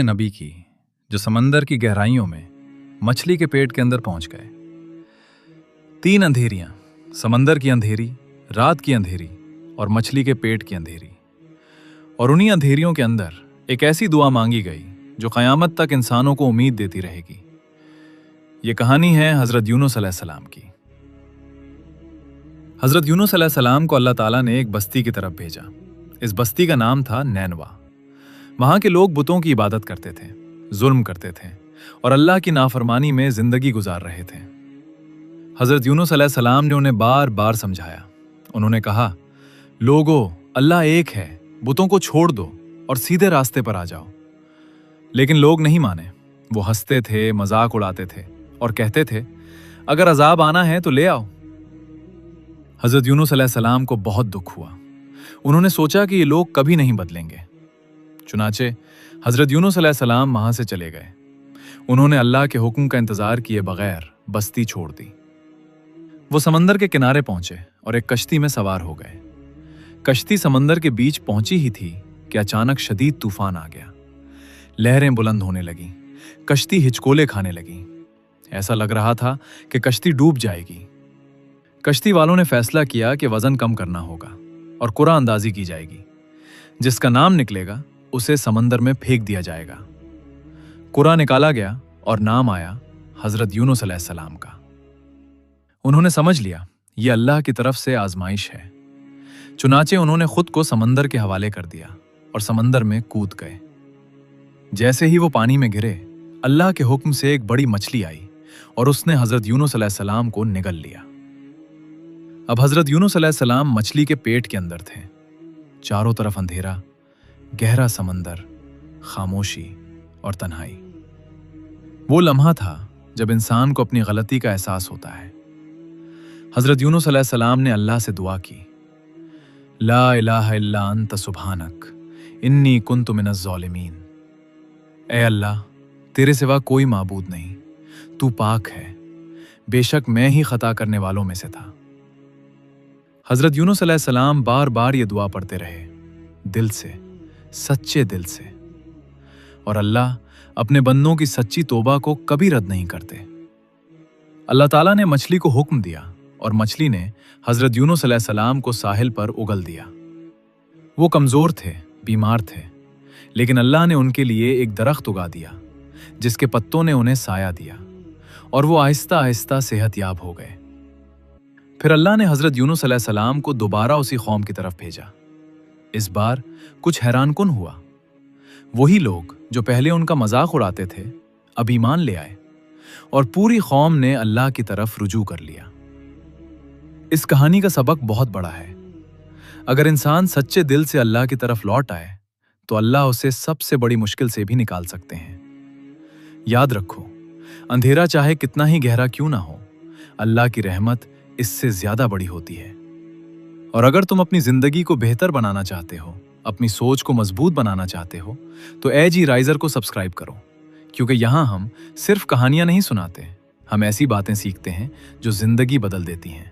नबी की जो समंदर की गहराइयों में मछली के पेट के अंदर पहुंच गए। 3 अंधेरियां, समंदर की अंधेरी, रात की अंधेरी और मछली के पेट की अंधेरी। और उन्हीं अंधेरियों के अंदर एक ऐसी दुआ मांगी गई जो क़यामत तक इंसानों को उम्मीद देती रहेगी। ये कहानी है हज़रत यूनुस अलैहिस्सलाम की। हज़रत यूनुस अलैहिस्सलाम को अल्लाह ताला ने एक बस्ती की तरफ भेजा। इस बस्ती का नाम था नैनवा। वहां के लोग बुतों की इबादत करते थे, जुल्म करते थे और अल्लाह की नाफरमानी में जिंदगी गुजार रहे थे। हज़रत यूनुस अलैहिस्सलाम ने उन्हें बार बार समझाया। उन्होंने कहा, लोगो, अल्लाह एक है, बुतों को छोड़ दो और सीधे रास्ते पर आ जाओ। लेकिन लोग नहीं माने। वो हंसते थे, मजाक उड़ाते थे और कहते थे, अगर अजाब आना है तो ले आओ। हज़रत यूनुस अलैहिस्सलाम को बहुत दुख हुआ। उन्होंने सोचा कि ये लोग कभी नहीं बदलेंगे। चुनाचे हज़रत यूनुस अलैहिस्सलाम वहां से चले गए। उन्होंने अल्लाह के हुक्म का इंतजार किए बगैर बस्ती छोड़ दी। वो समंदर के किनारे पहुंचे और एक कश्ती में सवार हो गए। कश्ती समंदर के बीच पहुंची ही थी कि अचानक शदीद तूफान आ गया। लहरें बुलंद होने लगीं, कश्ती हिचकोले खाने लगी। ऐसा लग रहा था कि कश्ती डूब जाएगी। कश्ती वालों ने फैसला किया कि वजन कम करना होगा और कुरा अंदाजी की जाएगी। जिसका नाम निकलेगा उसे समंदर में फेंक दिया जाएगा। कुरा निकाला गया और नाम आया हज़रत यूनुस अलैहिस्सलाम का। उन्होंने समझ लिया ये अल्लाह की तरफ से आजमाइश है। चुनाचे उन्होंने खुद को समंदर के हवाले कर दिया और समंदर में कूद गए। जैसे ही वो पानी में गिरे, अल्लाह के हुक्म से एक बड़ी मछली आई और उसने हज़रत यूनुस अलैहिस्सलाम को निगल लिया। अब हज़रत यूनुस अलैहिस्सलाम मछली के पेट के अंदर थे। चारों तरफ अंधेरा, गहरा समंदर, खामोशी और तन्हाई। वो लम्हा था जब इंसान को अपनी गलती का एहसास होता है। हज़रत यूनुस अलैहिस्सलाम ने अल्लाह से दुआ की, ला इलाहा इल्ला अंत सुब्हानक इन्नी कुन्तु मिनज़ ज़ालिमीन। ऐ अल्लाह, तेरे सिवा कोई माबूद नहीं, तू पाक है, बेशक मैं ही खता करने वालों में से था। हज़रत यूनुस अलैहिस्सलाम बार बार ये दुआ पढ़ते रहे, दिल से, सच्चे दिल से। और अल्लाह अपने बंदों की सच्ची तौबा को कभी रद्द नहीं करते। अल्लाह ताला ने मछली को हुक्म दिया और मछली ने हज़रत यूनुस अलैहिस्सलाम को साहिल पर उगल दिया। वो कमज़ोर थे, बीमार थे, लेकिन अल्लाह ने उनके लिए एक दरख्त उगा दिया जिसके पत्तों ने उन्हें साया दिया और वो आहिस्ता आहिस्ता सेहतयाब हो गए। फिर अल्लाह ने हज़रत यूनुस अलैहिस्सलाम को दोबारा उसी कौम की तरफ भेजा। इस बार कुछ हैरानकुन हुआ। वही लोग जो पहले उनका मजाक उड़ाते थे अब ईमान ले आए और पूरी कौम ने अल्लाह की तरफ रुजू कर लिया। इस कहानी का सबक बहुत बड़ा है। अगर इंसान सच्चे दिल से अल्लाह की तरफ लौट आए तो अल्लाह उसे सबसे बड़ी मुश्किल से भी निकाल सकते हैं। याद रखो, अंधेरा चाहे कितना ही गहरा क्यों ना हो, अल्लाह की रहमत इससे ज्यादा बड़ी होती है। और अगर तुम अपनी जिंदगी को बेहतर बनाना चाहते हो, अपनी सोच को मजबूत बनाना चाहते हो, तो एजी राइजर को सब्सक्राइब करो, क्योंकि यहाँ हम सिर्फ कहानियां नहीं सुनाते, हम ऐसी बातें सीखते हैं जो जिंदगी बदल देती हैं।